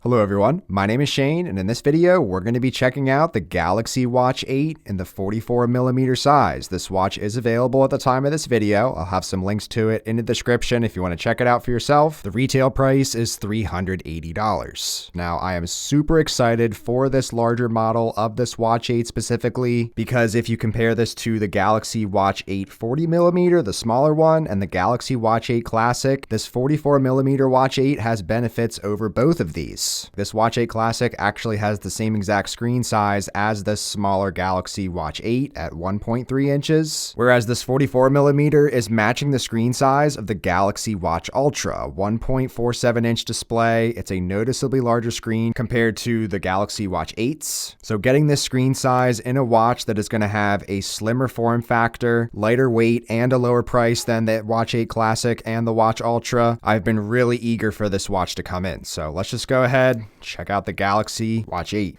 Hello everyone, my name is Shane, and in this video we're going to be checking out the Galaxy Watch 8 in the 44mm size. This watch is available at the time of this video. I'll have some links to it in the description if you want to check it out for yourself. The retail price is $380. Now I am super excited for this larger model of this Watch 8 specifically, because if you compare this to the Galaxy Watch 8 40mm, the smaller one, and the Galaxy Watch 8 Classic, this 44mm Watch 8 has benefits over both of these. This Watch 8 Classic actually has the same exact screen size as this smaller Galaxy Watch 8 at 1.3 inches, whereas this 44mm is matching the screen size of the Galaxy Watch Ultra, 1.47 inch display. It's a noticeably larger screen compared to the Galaxy Watch 8s. So getting this screen size in a watch that is going to have a slimmer form factor, lighter weight, and a lower price than the Watch 8 Classic and the Watch Ultra, I've been really eager for this watch to come in. So let's just go ahead, check out the Galaxy Watch 8.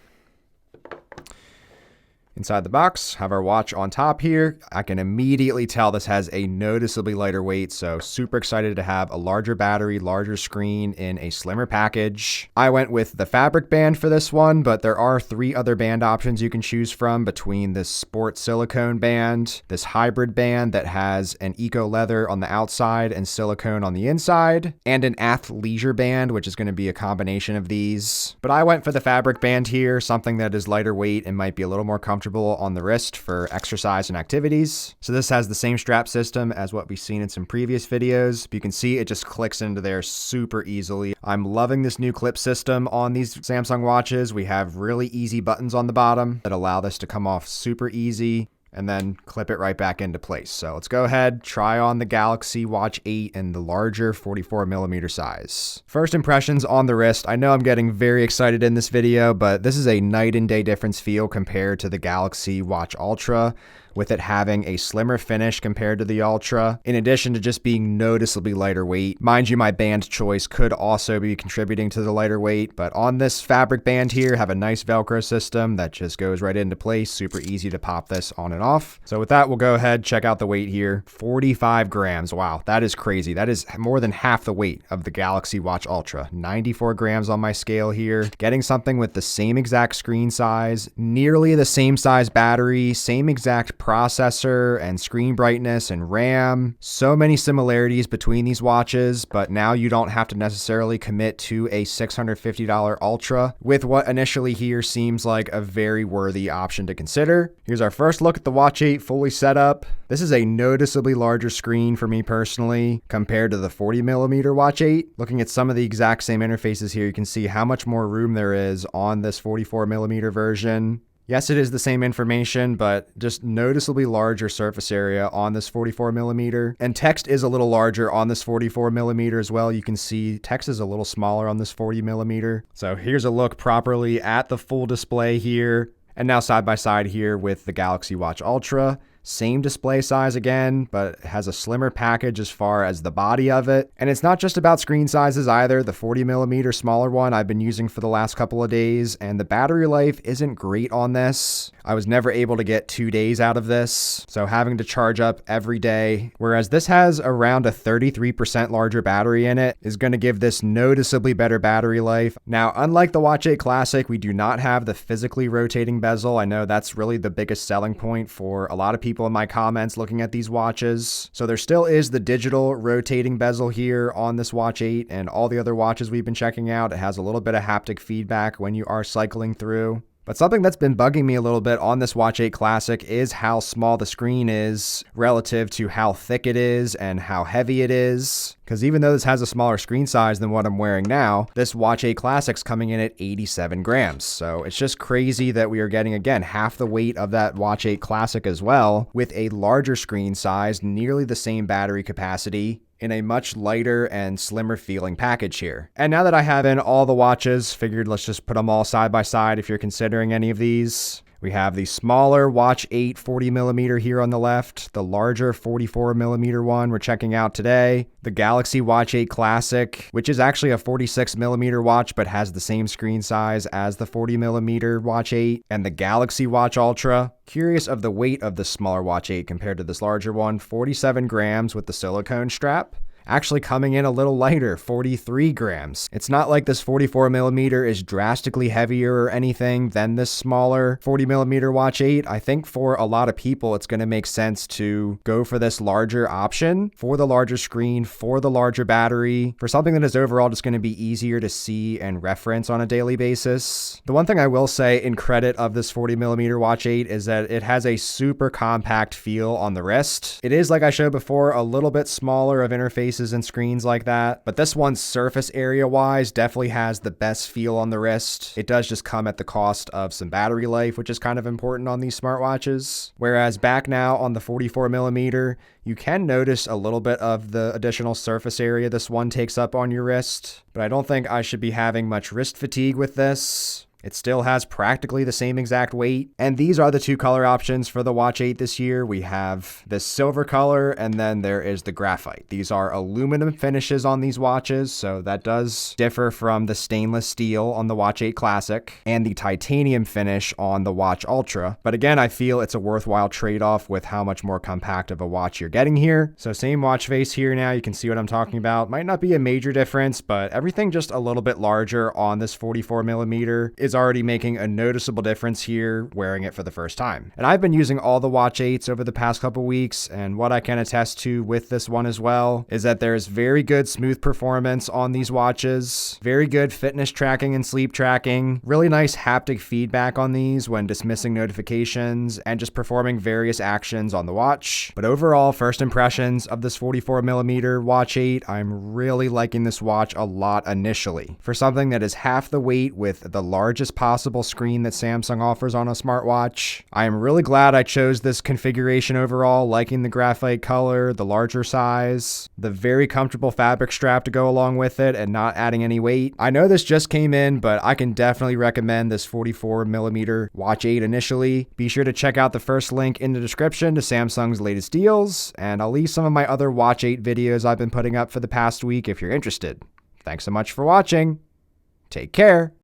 Inside the box, have our watch on top here. I can immediately tell this has a noticeably lighter weight, so super excited to have a larger battery, larger screen in a slimmer package. I went with the fabric band for this one, but there are 3 other band options you can choose from between this sport silicone band, this hybrid band that has an eco leather on the outside and silicone on the inside, and an athleisure band, which is going to be a combination of these. But I went for the fabric band here, something that is lighter weight and might be a little more comfortable on the wrist for exercise and activities. So this has the same strap system as what we've seen in some previous videos. But you can see it just clicks into there super easily. I'm loving this new clip system on these Samsung watches. We have really easy buttons on the bottom that allow this to come off super easy and then clip it right back into place. So let's go ahead, try on the Galaxy Watch 8 in the larger 44mm size. First impressions on the wrist. I know I'm getting very excited in this video, but this is a night and day difference feel compared to the Galaxy Watch Ultra, with it having a slimmer finish compared to the Ultra, in addition to just being noticeably lighter weight. Mind you, my band choice could also be contributing to the lighter weight, but on this fabric band here, have a nice Velcro system that just goes right into place. Super easy to pop this on and off. So with that, we'll go ahead, check out the weight here. 45 grams. Wow, that is crazy. That is more than half the weight of the Galaxy Watch Ultra. 94 grams on my scale here. Getting something with the same exact screen size, nearly the same size battery, same exact processor and screen brightness and RAM. So many similarities between these watches, but now you don't have to necessarily commit to a $650 Ultra with what initially here seems like a very worthy option to consider. Here's our first look at the Watch 8 fully set up. This is a noticeably larger screen for me personally compared to the 40mm Watch 8. Looking at some of the exact same interfaces here, you can see how much more room there is on this 44mm version. Yes, it is the same information, but just noticeably larger surface area on this 44mm. And text is a little larger on this 44mm as well. You can see text is a little smaller on this 40mm. So here's a look properly at the full display here. And now side by side here with the Galaxy Watch Ultra. Same display size again, but it has a slimmer package as far as the body of it. And it's not just about screen sizes either. The 40mm smaller one I've been using for the last couple of days, and the battery life isn't great on this. I was never able to get 2 days out of this, so having to charge up every day. Whereas this has around a 33% larger battery in it, is going to give this noticeably better battery life. Now, unlike the Watch 8 Classic, we do not have the physically rotating bezel. I know that's really the biggest selling point for a lot of people in my comments looking at these watches. So there still is the digital rotating bezel here on this Watch 8 and all the other watches we've been checking out. It has a little bit of haptic feedback when you are cycling through. But something that's been bugging me a little bit on this Watch 8 Classic is how small the screen is relative to how thick it is and how heavy it is. Because even though this has a smaller screen size than what I'm wearing now, this Watch 8 Classic's coming in at 87 grams. So it's just crazy that we are getting, again, half the weight of that Watch 8 Classic as well, with a larger screen size, nearly the same battery capacity, in a much lighter and slimmer feeling package here. And now that I have in all the watches, figured let's just put them all side by side if you're considering any of these. We have the smaller Watch 8 40mm here on the left, the larger 44mm one we're checking out today, the Galaxy Watch 8 Classic, which is actually a 46mm watch but has the same screen size as the 40mm Watch 8, and the Galaxy Watch Ultra. Curious of the weight of the smaller Watch 8 compared to this larger one, 47 grams with the silicone strap. actually coming in a little lighter, 43 grams. It's not like this 44 millimeter is drastically heavier or anything than this smaller 40 millimeter watch 8. I think for a lot of people, it's going to make sense to go for this larger option, for the larger screen, for the larger battery, for something that is overall just going to be easier to see and reference on a daily basis. The one thing I will say in credit of this 40 millimeter watch 8 is that it has a super compact feel on the wrist. It is, like I showed before, a little bit smaller of interfaces and screens like that, but this one surface area wise definitely has the best feel on the wrist. It does just come at the cost of some battery life, which is kind of important on these smartwatches. Whereas back now on the 44 millimeter, you can notice a little bit of the additional surface area this one takes up on your wrist, but I don't think I should be having much wrist fatigue with this. It still has practically the same exact weight. And these are the two color options for the Watch 8 this year. We have this silver color, and then there is the graphite. These are aluminum finishes on these watches, so that does differ from the stainless steel on the Watch 8 Classic and the titanium finish on the Watch Ultra. But again, I feel it's a worthwhile trade-off with how much more compact of a watch you're getting here. So same watch face here now. You can see what I'm talking about. Might not be a major difference, but everything just a little bit larger on this 44 millimeter is already making a noticeable difference here wearing it for the first time. And I've been using all the Watch 8s over the past couple weeks, and what I can attest to with this one as well is that there's very good smooth performance on these watches, very good fitness tracking and sleep tracking, really nice haptic feedback on these when dismissing notifications and just performing various actions on the watch. But overall, first impressions of this 44 millimeter Watch 8, I'm really liking this watch a lot initially. For something that is half the weight with the largest possible screen that Samsung offers on a smartwatch, I am really glad I chose this configuration overall, liking the graphite color, the larger size, the very comfortable fabric strap to go along with it, and not adding any weight. I know this just came in, but I can definitely recommend this 44 millimeter Watch 8 initially. Be sure to check out the first link in the description to Samsung's latest deals, and I'll leave some of my other Watch 8 videos I've been putting up for the past week if you're interested. Thanks so much for watching. Take care.